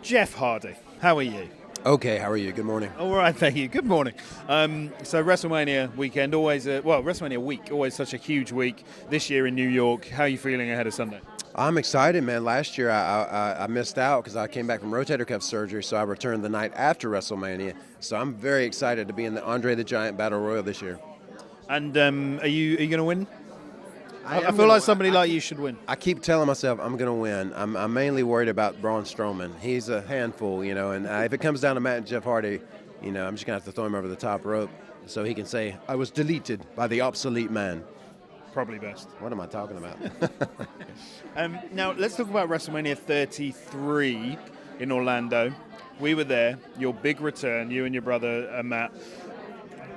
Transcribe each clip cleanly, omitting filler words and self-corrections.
Jeff Hardy, how are you? Okay, how are you? Good morning. All right, thank you. Good morning. So WrestleMania weekend, WrestleMania week, always such a huge week. This year in New York, how are you feeling ahead of Sunday? I'm excited, man. Last year I missed out because I came back from rotator cuff surgery, so I returned the night after WrestleMania. So I'm very excited to be in the Andre the Giant Battle Royal this year. And are you going to win? I feel like somebody like you should win. I keep telling myself I'm going to win. I'm mainly worried about Braun Strowman. He's a handful, and if it comes down to Matt and Jeff Hardy, I'm just going to have to throw him over the top rope so he can say, I was deleted by the obsolete man. Probably best. What am I talking about? Now, let's talk about WrestleMania 33 in Orlando. We were there, your big return, you and your brother, Matt.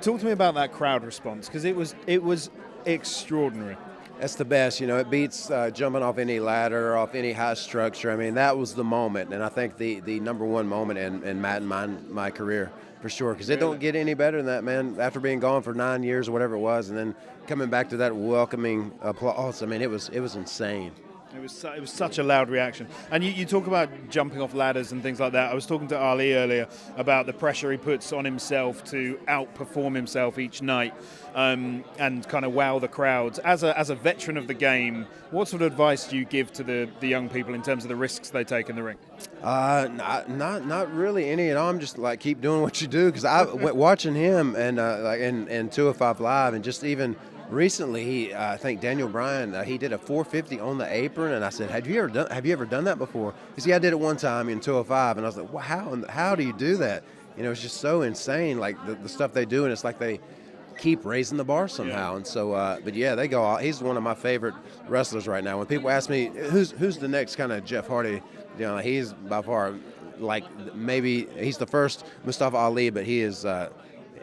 Talk to me about that crowd response, because it was extraordinary. That's the best. It beats jumping off any ladder, off any high structure. I mean, that was the moment, and I think the number one moment in Matt and my career, for sure, because it don't get any better than that, man. After being gone for 9 years or whatever it was, and then coming back to that welcoming applause, I mean, it was insane. It was such a loud reaction. And you talk about jumping off ladders and things like that. I was talking to Ali earlier about the pressure he puts on himself to outperform himself each night and kind of wow the crowds. As a veteran of the game, what sort of advice do you give to the young people in terms of the risks they take in the ring? Not really any at all. I'm just like, keep doing what you do, because I watching him and like in 205 Live, and just even recently, I think Daniel Bryan, he did a 450 on the apron, and I said, "Have you ever done that before?" He said, "Yeah, I did it one time in 205," and I was like, "Wow, how do you do that?" It's just so insane, like the stuff they do, and it's like they keep raising the bar somehow. Yeah. And so, but yeah, they go out. He's one of my favorite wrestlers right now. When people ask me who's the next kind of Jeff Hardy, he's by far, like, maybe he's the first Mustafa Ali, but he is.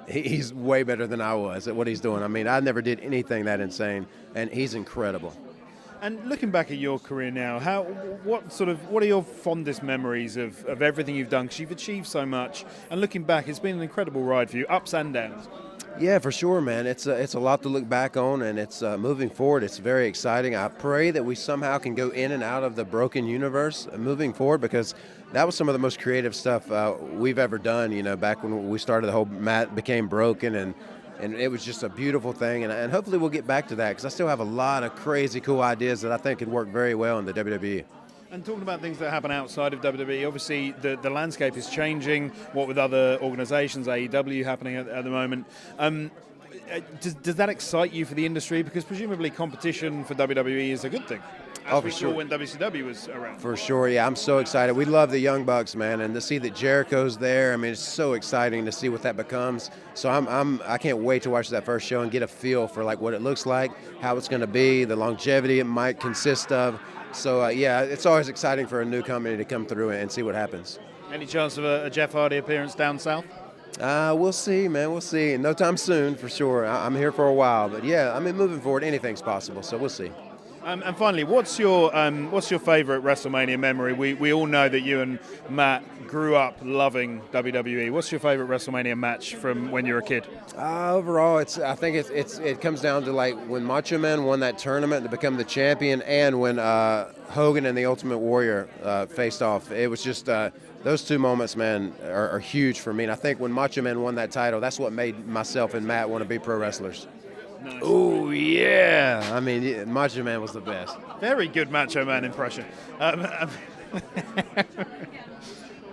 He's way better than I was at what he's doing. I mean, I never did anything that insane, and he's incredible. And looking back at your career now, what are your fondest memories of everything you've done? Because you've achieved so much, and looking back, it's been an incredible ride for you, ups and downs. Yeah, for sure, man. It's a lot to look back on, and it's moving forward. It's very exciting. I pray that we somehow can go in and out of the broken universe moving forward, because that was some of the most creative stuff we've ever done. Back when we started, the whole mat became broken, and it was just a beautiful thing. And hopefully we'll get back to that, because I still have a lot of crazy cool ideas that I think could work very well in the WWE. And talking about things that happen outside of WWE, obviously the landscape is changing, what with other organizations, AEW happening at the moment. Does that excite you for the industry? Because presumably competition for WWE is a good thing. As we saw when WCW was around. For sure, yeah, I'm so excited. We love the Young Bucks, man, and to see that Jericho's there, I mean, it's so exciting to see what that becomes. So I can't wait to watch that first show and get a feel for like what it looks like, how it's going to be, the longevity it might consist of. So, yeah, it's always exciting for a new company to come through and see what happens. Any chance of a Jeff Hardy appearance down south? We'll see, man. We'll see. No time soon, for sure. I'm here for a while. But, yeah, I mean, moving forward, anything's possible. So we'll see. And finally, what's your favourite WrestleMania memory? We all know that you and Matt grew up loving WWE. What's your favourite WrestleMania match from when you were a kid? Overall, I think it comes down to like when Macho Man won that tournament to become the champion, and when Hogan and the Ultimate Warrior faced off. It was just those two moments, man, are huge for me. And I think when Macho Man won that title, that's what made myself and Matt want to be pro wrestlers. Nice. Oh, yeah. I mean, Macho Man was the best. Very good Macho Man impression. I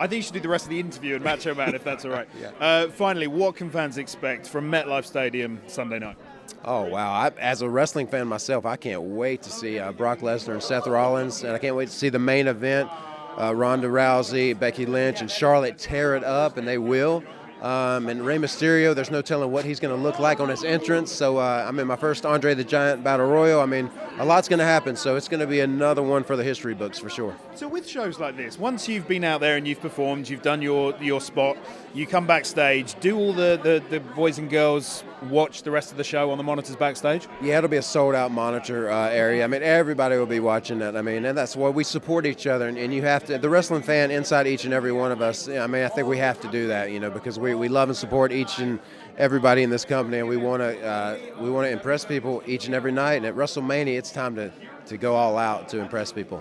think you should do the rest of the interview in Macho Man, if that's all right. Yeah. Finally, what can fans expect from MetLife Stadium Sunday night? Oh, wow. As a wrestling fan myself, I can't wait to see Brock Lesnar and Seth Rollins, and I can't wait to see the main event, Ronda Rousey, Becky Lynch, and Charlotte tear it up, and they will. And Rey Mysterio, there's no telling what he's going to look like on his entrance. So, I'm in my first Andre the Giant Battle Royal. I mean, a lot's going to happen. So it's going to be another one for the history books for sure. So with shows like this, once you've been out there and you've performed, you've done your spot, you come backstage, do all the boys and girls watch the rest of the show on the monitors backstage? Yeah, it'll be a sold-out monitor area. I mean, everybody will be watching that. I mean, and that's why we support each other. And you have to, the wrestling fan inside each and every one of us, I mean, I think we have to do that, because we love and support each and everybody in this company, and we want to impress people each and every night. And at WrestleMania, it's time to go all out to impress people.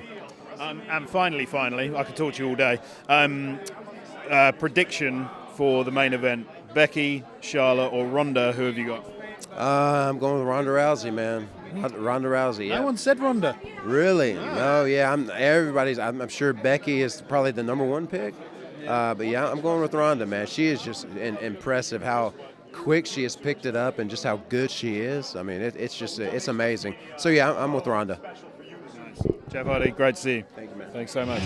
And finally, I could talk to you all day. Prediction for the main event: Becky, Charlotte, or Ronda? Who have you got? I'm going with Ronda Rousey, man. Ronda Rousey. Yeah. No one said Ronda. Really? No. Yeah. I'm sure Becky is probably the number one pick. But yeah, I'm going with Ronda, man. She is just impressive how quick she has picked it up and just how good she is. I mean, it's amazing. So yeah, I'm with Ronda. Nice. Jeff Hardy, great to see you. Thank you, man. Thanks so much.